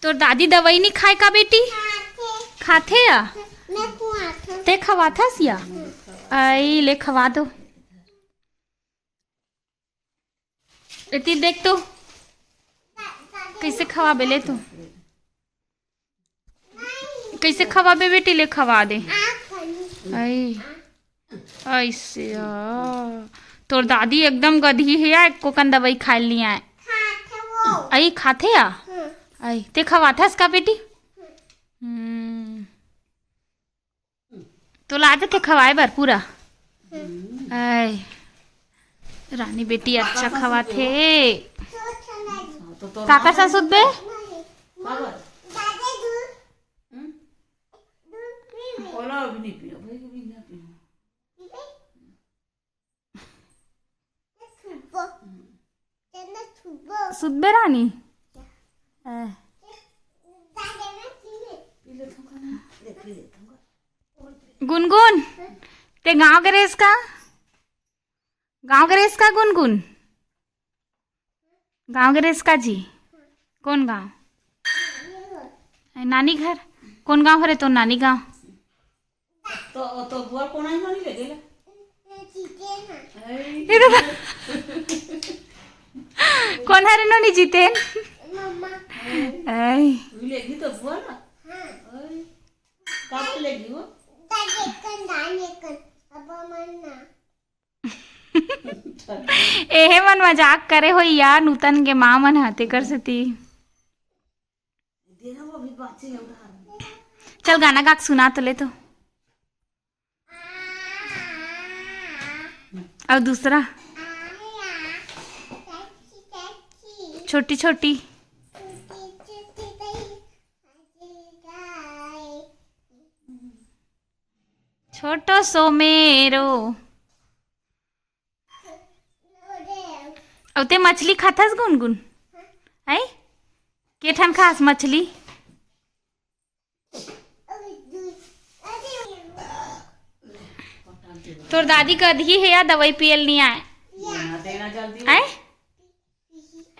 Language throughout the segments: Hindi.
तो दादी दवाई नहीं खाए का बेटी? खाते या ते खवा था सिया? आई ले खवा दो। इतनी देख तो कैसे खवा बेले तू, कैसे खवा बे बेटी, ले खवा दे। आई ऐसे तोर दादी एकदम गधी है या एको कन दवाई खा लिया है। आई खाते या? आई ते खवा था इसका बेटी? तो लाते थे खवाए बर पूरा। आई रानी बेटी अच्छा खवा थे। काका सा सुध बे सुध बे रानी। गुनगुन ते गाँव के रेस का, गाँव के रेस का गुनगुन, गाँव के रेस का जी। कौन गाँव? नानी घर। कौन गाँव हरे तो नानी गाँव? तो बुआ कोना ही मानी लगेला। कौन हरे नो नहीं जीते? आई लेगी तो बुआ ना। कब लेगी वो? एहे मन मजाक करे हो या नूतन के माँ मन हाथे कर सती। चल गाना गा के सुना तो ले तो। और दूसरा छोटी छोटी छोटो सो मेरो। अब ते मछली खाथस गुनगुन? आई के ठन खास मछली? तोर दादी कधी है या दवाई पियल नहीं आए? आई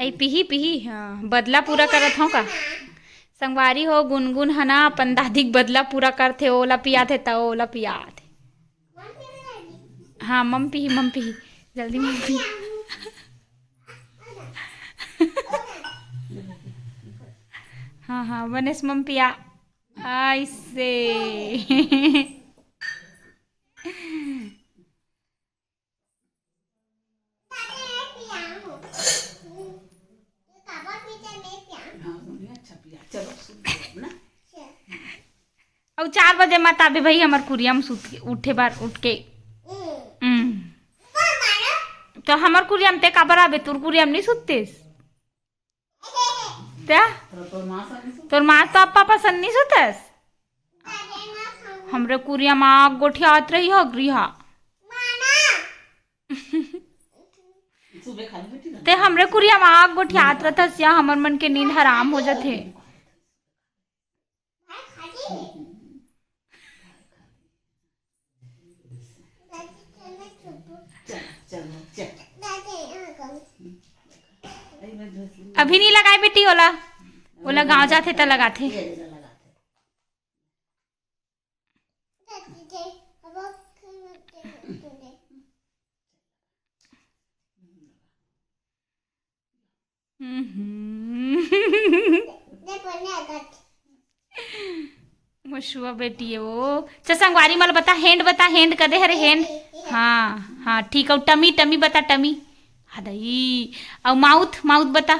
आई पिही पिही। हाँ बदला पूरा करत हो का? संगवारी हो गुनगुन है ना अपन दादी बदला पूरा करते, ओला पिया थे तो ओला पिया थे। हाँ मम पिही जल्दी मम पिही। हाँ हाँ बनेस मम पिया ऐसे। अब 4 बजे मत आबे भाई हमार कुरियम उठे बार उठ के। तो हमार कुरियम ते काबर आबे? तोर कुरियम नहीं सुतेस क्या? तोर माँ तो अब पापा सन नहीं सुतस? हमरे कुरियम आग गोठियात रही हो गृहा ते हमरे कुरियम आग गोठियात रहतस या हमर मन के नींद हराम हो जाथे। अभी नहीं लगाए बेटी ओला, ओला गाँव जाते तो लगाते। मशुआ बेटी है वो। संगवारी मल बता हैंड कदे हरे हैंड। हाँ हाँ ठीक है। टमी टमी बता टमी। हदई और माउथ बता।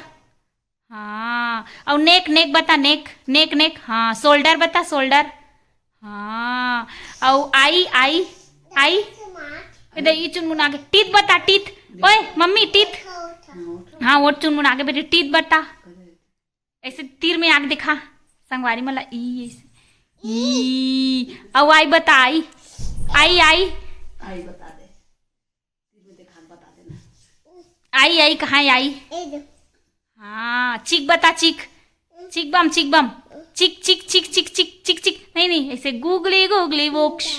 हाँ और नेक बता नेक। हाँ शोल्डर बता शोल्डर। हाँ और आई इधर ये चुनमुन आगे। टीथ बता टीथ। ओए मम्मी टीथ। हाँ वो चुनमुन आगे बेटे टीथ बता। ऐसे तीर में आग दिखा संगवारी मला ई ऐसे ई। और आई बता आई बता दे। बता देना आई कहाँ आई? हाँ चीक बता चीक बम चिक नहीं ऐसे गूगली वोक्स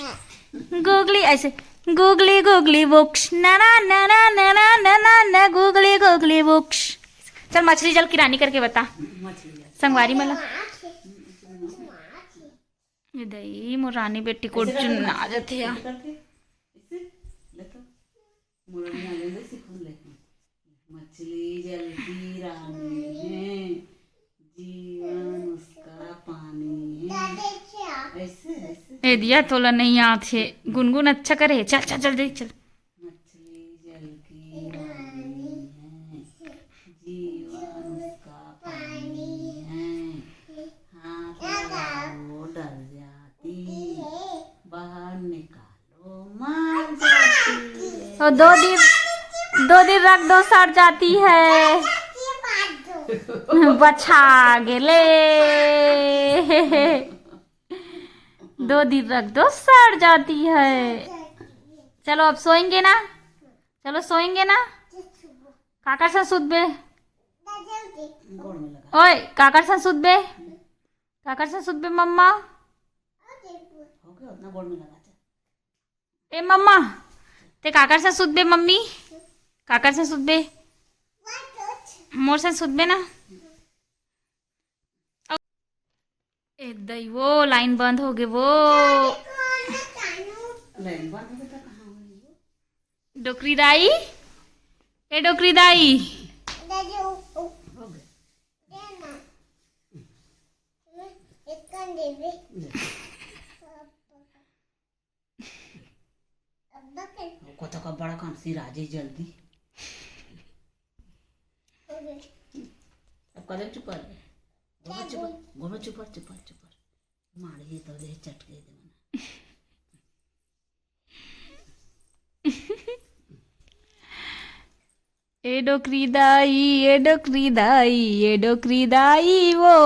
गूगली ऐसे गूगली वोक्स ना गूगली वोक्स। चल मछली जल की रानी करके बता। संगवारी मला ये दई मोर रानी बेटी कोट चुन आ जाते या मछली जल की रानी है, जीवन उसका पानी है। ऐसे ऐसे ए दिया तोला नहीं आते गुनगुन अच्छा करे चल चल चल देख चल मछली जल की रानी है, जीवन उसका पानी है। हाथ लगाओ डर जाती, बाहर निकालो मर जाती है। और 2 दिन रख दो सड़ जाती है बचा गेले 2 दिन रख दो सड़ जाती है। चलो अब सोएंगे ना, चलो सोएंगे ना। काकर से सुत बे, गोड़ में लगा ओए काकर से सुत बे, काकर से सुत बे मम्मा। हो गया उतना गोड़ में लगा जा। ए मम्मा ते काकर से सुत बे मम्मी, काकर से सुत बे, मोर से सुत बे ना। ए दई वो लाइन बंद हो गए वो लाइन बंद हो गया कहाँ हो गई वो? डोकरी दाई, ए डोकरी दाई हो गया कत का बड़ा काम सी राजे जल्दी अब कदम चुपर गोमे चुपर चुपर चुपर मारे तो दे चटके दे ए डोकरी दाई, ए डोकरी दाई, ए डोकरी दाई वो